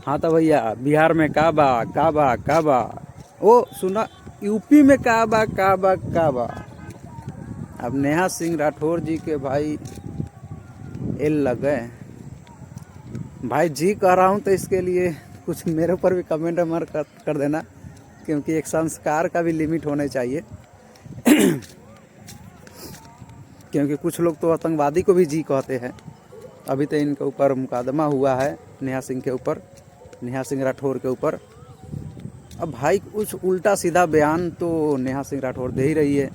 हाँ तो भैया, बिहार में काबा काबा काबा, ओ सुना, यूपी में काबा काबा काबा। अब नेहा सिंह राठौर जी के भाई एल लग गए। भाई जी कह रहा हूँ तो इसके लिए कुछ मेरे ऊपर भी कमेंट अमर कर देना, क्योंकि एक संस्कार का भी लिमिट होना चाहिए। क्योंकि कुछ लोग तो आतंकवादी को भी जी कहते हैं। अभी तो इनके ऊपर मुकदमा हुआ है, नेहा सिंह के ऊपर, नेहा सिंह राठौर के ऊपर। अब भाई कुछ उल्टा सीधा बयान तो नेहा सिंह राठौर दे ही रही है।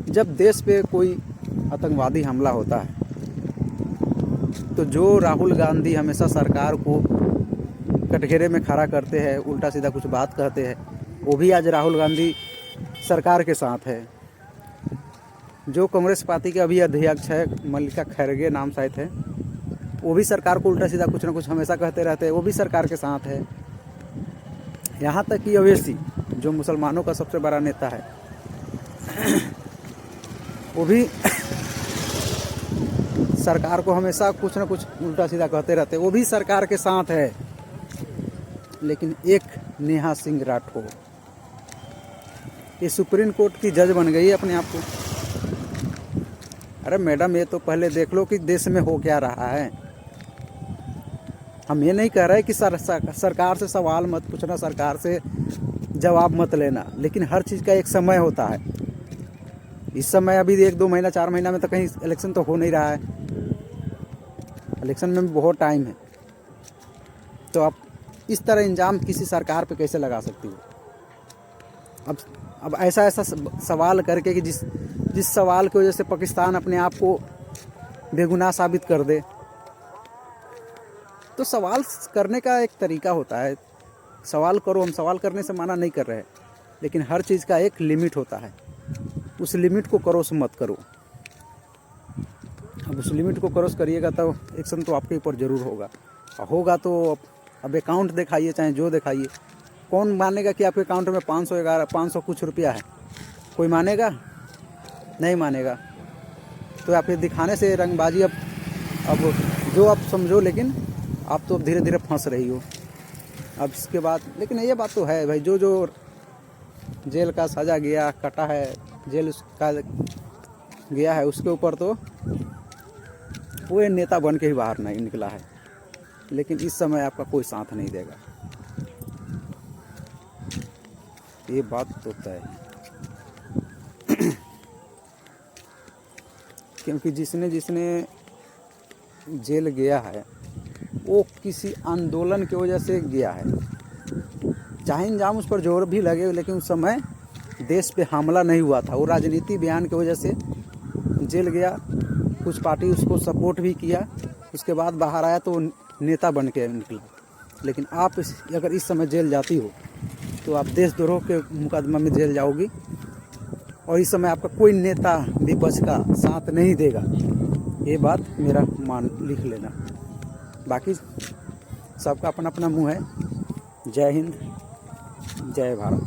जब देश पे कोई आतंकवादी हमला होता है तो जो राहुल गांधी हमेशा सरकार को कटघरे में खड़ा करते हैं, उल्टा सीधा कुछ बात कहते हैं, वो भी आज राहुल गांधी सरकार के साथ है। जो कांग्रेस पार्टी के अभी अध्यक्ष है, मल्लिका खैरगे नाम शायद है, वो भी सरकार को उल्टा सीधा कुछ ना कुछ हमेशा कहते रहते हैं, वो भी सरकार के साथ है। यहाँ तक कि ओवैसी जो मुसलमानों का सबसे बड़ा नेता है, वो भी सरकार को हमेशा कुछ ना कुछ उल्टा सीधा कहते रहते हैं, वो भी सरकार के साथ है। लेकिन एक नेहा सिंह राठौर ये सुप्रीम कोर्ट की जज बन गई है अपने आप को। अरे मैडम, ये तो पहले देख लो कि देश में हो क्या रहा है। हम ये नहीं कह रहे कि सरकार से सवाल मत पूछना, सरकार से जवाब मत लेना, लेकिन हर चीज़ का एक समय होता है। इस समय अभी 1-2 महीना 4 महीना में तो कहीं इलेक्शन तो हो नहीं रहा है, इलेक्शन में भी बहुत टाइम है। तो आप इस तरह इंजाम किसी सरकार पे कैसे लगा सकती हो? अब ऐसा सवाल करके कि जिस सवाल की वजह से पाकिस्तान अपने आप को बेगुनाह साबित कर दे। तो सवाल करने का एक तरीका होता है, सवाल करो, हम सवाल करने से मना नहीं कर रहे, लेकिन हर चीज़ का एक लिमिट होता है। उस लिमिट को क्रॉस मत करो। अब उस लिमिट को क्रॉस करिएगा तो एक्शन तो आपके ऊपर ज़रूर होगा तो अब अकाउंट दिखाइए, चाहे जो दिखाइए। कौन मानेगा कि आपके अकाउंट में 500 कुछ रुपया है? कोई मानेगा? नहीं मानेगा। तो आपके दिखाने से रंगबाजी अब जो आप समझो, लेकिन आप तो धीरे धीरे फंस रही हो। अब इसके बाद लेकिन ये बात तो है भाई, जो जेल का सज़ा गया कटा है, जेल का गया है, उसके ऊपर तो वो नेता बन के ही बाहर नहीं निकला है। लेकिन इस समय आपका कोई साथ नहीं देगा, ये बात तो तय है। क्योंकि जिसने जेल गया है वो किसी आंदोलन की वजह से गया है। चाहे इंजाम उस पर जोर भी लगे, लेकिन उस समय देश पे हमला नहीं हुआ था। वो राजनीति बयान की वजह से जेल गया, कुछ पार्टी उसको सपोर्ट भी किया, उसके बाद बाहर आया तो नेता बन के निकला। लेकिन आप अगर इस समय जेल जाती हो तो आप देशद्रोह के मुकदमा में जेल जाओगी, और इस समय आपका कोई नेता विपक्ष का साथ नहीं देगा। ये बात मेरा लिख लेना। बाकी सबका अपना अपना मुँह है। जय हिंद, जय भारत।